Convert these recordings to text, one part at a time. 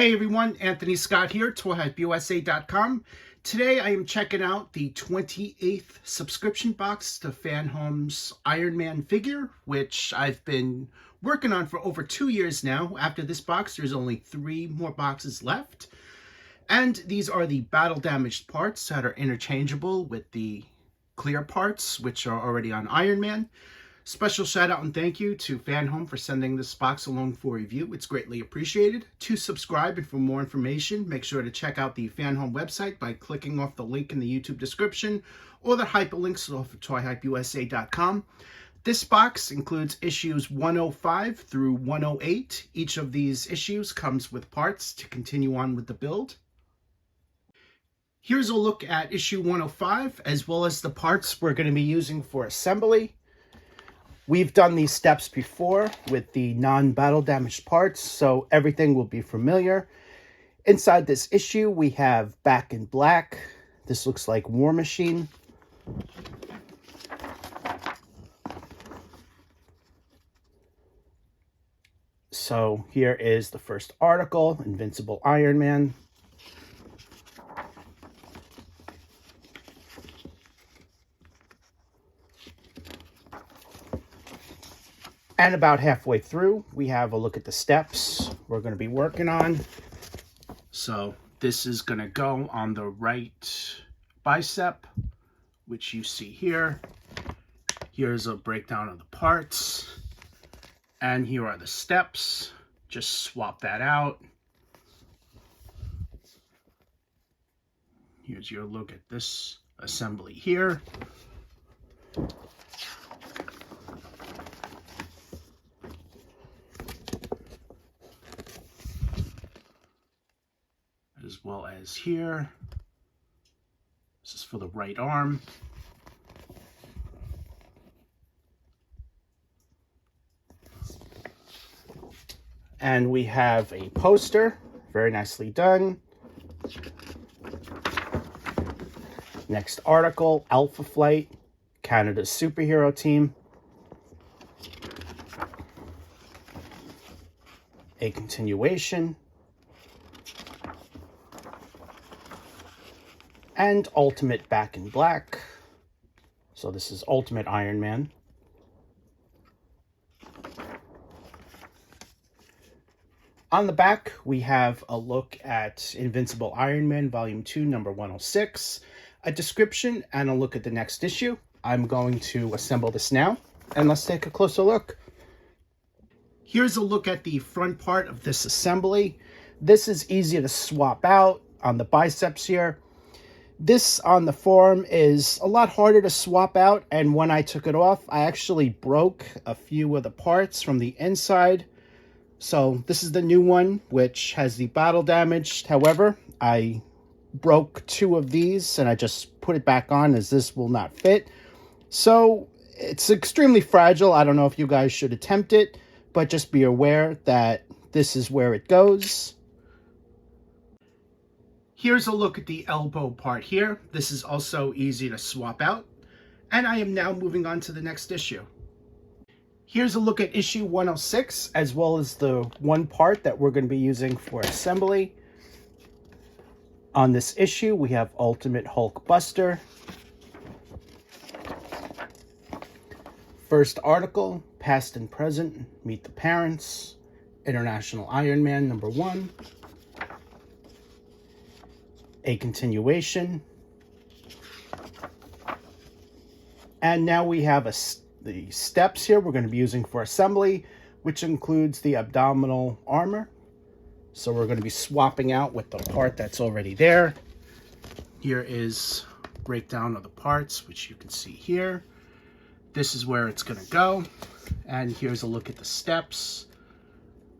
Hey everyone, Anthony Scott here, toyhypeusa.com. Today I am checking out the 28th subscription box to FanHome's Iron Man figure, which I've been working on for over 2 years now. After this box, there's only 3 more boxes left. And these are the battle damaged parts that are interchangeable with the clear parts, which are already on Iron Man. Special shout out and thank you to FanHome for sending this box along for review. It's greatly appreciated. To subscribe and for more information, make sure to check out the FanHome website by clicking off the link in the YouTube description or the hyperlinks off of toyhypeusa.com. This box includes issues 105 through 108. Each of these issues comes with parts to continue on with the build. Here's a look at issue 105 as well as the parts we're going to be using for assembly. We've done these steps before with the non-battle damaged parts, so everything will be familiar. Inside this issue, we have Back in Black. This looks like War Machine. So here is the first article, Invincible Iron Man. And about halfway through, we have a look at the steps we're going to be working on. So this is going to go on the right bicep, which you see here. Here's a breakdown of the parts. And here are the steps. Just swap that out. Here's your look at this assembly here. As well as here. This is for the right arm. And we have a poster, very nicely done. Next article, Alpha Flight, Canada's superhero team. A continuation. And Ultimate Back in Black. So this is Ultimate Iron Man. On the back, we have a look at Invincible Iron Man Volume 2, number 106, a description, and a look at the next issue. I'm going to assemble this now, and let's take a closer look. Here's a look at the front part of this assembly. This is easy to swap out on the biceps here. This on the forearm is a lot harder to swap out, and when I took it off, I actually broke a few of the parts from the inside. So this is the new one, which has the battle damage. However, I broke 2 of these, and I just put it back on as this will not fit. So it's extremely fragile. I don't know if you guys should attempt it, but just be aware that this is where it goes. Here's a look at the elbow part here. This is also easy to swap out. And I am now moving on to the next issue. Here's a look at issue 106, as well as the one part that we're going to be using for assembly. On this issue, we have Ultimate Hulk Buster. First article, Past and Present, Meet the Parents. International Iron Man, number 1. A continuation. And now we have the steps here we're going to be using for assembly, which includes the abdominal armor. So we're going to be swapping out with the part that's already there. Here is breakdown of the parts, which you can see here. This is where it's going to go. And here's a look at the steps.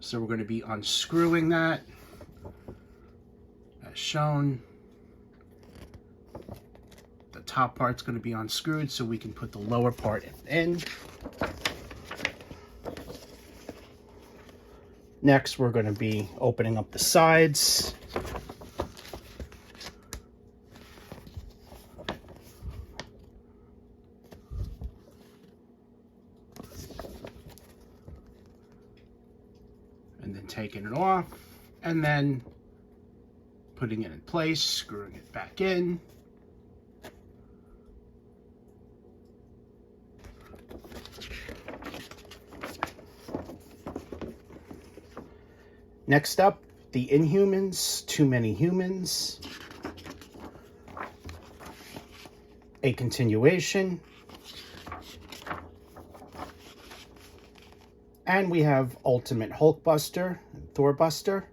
So we're going to be unscrewing that as shown. The top part's going to be unscrewed so we can put the lower part in. Next, we're going to be opening up the sides. And then taking it off. And then putting it in place, screwing it back in. Next up, the Inhumans, Too Many Humans. A continuation. And we have Ultimate Hulkbuster, Thorbuster.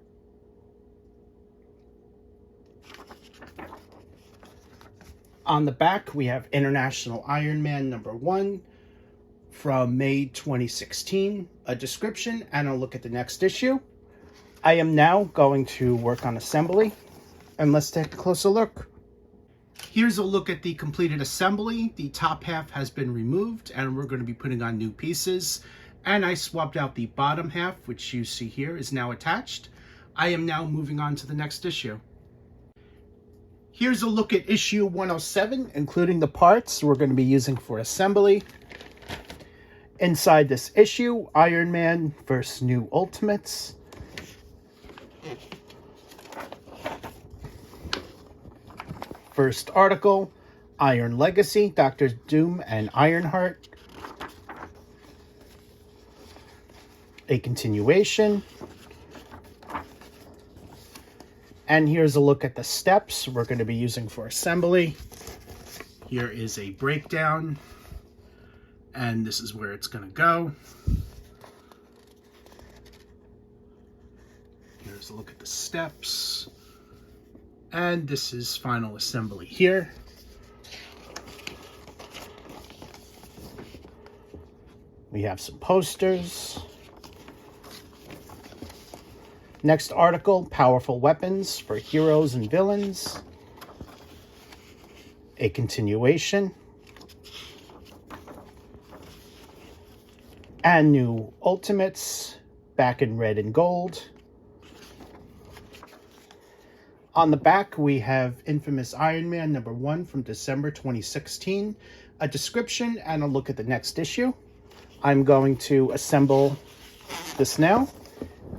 On the back, we have International Iron Man #1 from May 2016, a description, and a look at the next issue. I am now going to work on assembly, and let's take a closer look. Here's a look at the completed assembly. The top half has been removed, and we're going to be putting on new pieces. And I swapped out the bottom half, which you see here is now attached. I am now moving on to the next issue. Here's a look at issue 107, including the parts we're going to be using for assembly. Inside this issue, Iron Man vs. New Ultimates. First article, Iron Legacy, Dr. Doom and Ironheart. A continuation. And here's a look at the steps we're going to be using for assembly. Here is a breakdown, and this is where it's going to go. Here's a look at the steps. And this is final assembly here. We have some posters. Next article, Powerful Weapons for Heroes and Villains. A continuation. And New Ultimates, back in red and gold. On the back, we have Infamous Iron Man #1 from December 2016, a description, and a look at the next issue. I'm going to assemble this now,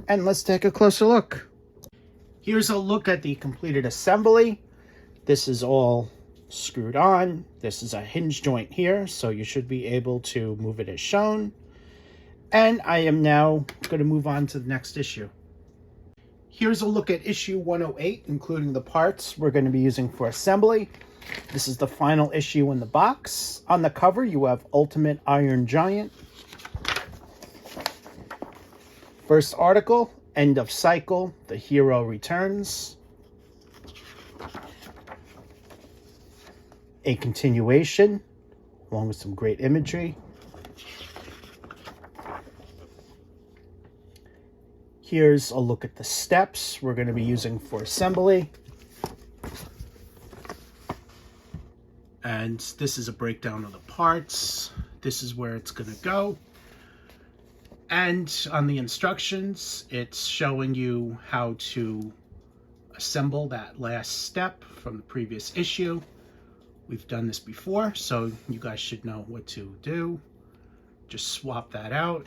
and let's take a closer look. Here's a look at the completed assembly. This is all screwed on. This is a hinge joint here, so you should be able to move it as shown. And I am now going to move on to the next issue. Here's a look at issue 108, including the parts we're going to be using for assembly. This is the final issue in the box. On the cover, you have Ultimate Iron Giant. First article, End of Cycle, The Hero Returns. A continuation, along with some great imagery. Here's a look at the steps we're going to be using for assembly. And this is a breakdown of the parts. This is where it's going to go. And on the instructions, it's showing you how to assemble that last step from the previous issue. We've done this before, so you guys should know what to do. Just swap that out.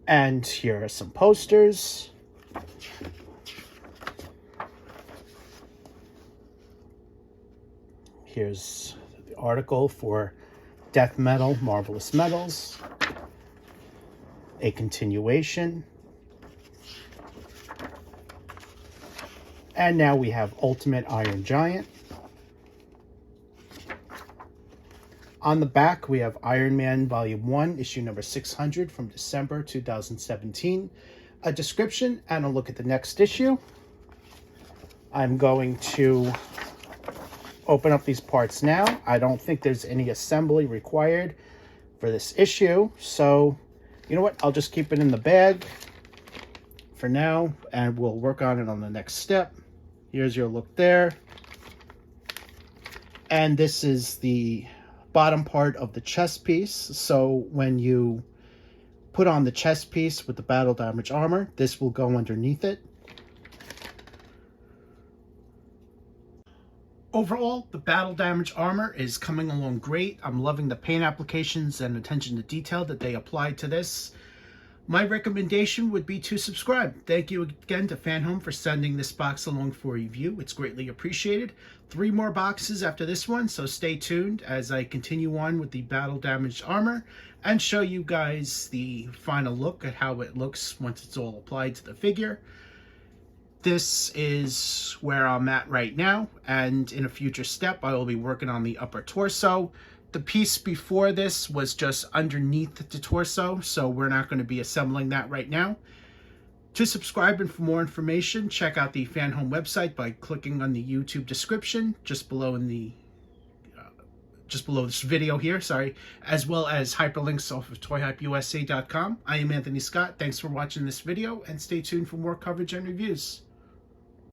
And here are some posters. Here's the article for Death Metal, Marvelous Metals. A continuation. And now we have Ultimate Iron Giant. On the back, we have Iron Man Volume 1, issue number 600 from December 2017. A description and a look at the next issue. I'm going to open up these parts now. I don't think there's any assembly required for this issue. So, you know what? I'll just keep it in the bag for now, and we'll work on it on the next step. Here's your look there. And this is the bottom part of the chest piece. So when you put on the chest piece with the battle damage armor, this will go underneath it. Overall, the battle damage armor is coming along great. I'm loving the paint applications and attention to detail that they applied to this. My recommendation would be to subscribe. Thank you again to FanHome for sending this box along for review. It's greatly appreciated. 3 more boxes after this one, so stay tuned as I continue on with the battle damaged armor and show you guys the final look at how it looks once it's all applied to the figure. This is where I'm at right now, and in a future step I will be working on the upper torso. The piece before this was just underneath the torso, so we're not going to be assembling that right now. To subscribe and for more information, check out the FanHome website by clicking on the YouTube description just below this video here, as well as hyperlinks off of toyhypeusa.com. I am Anthony Scott. Thanks for watching this video, and stay tuned for more coverage and reviews.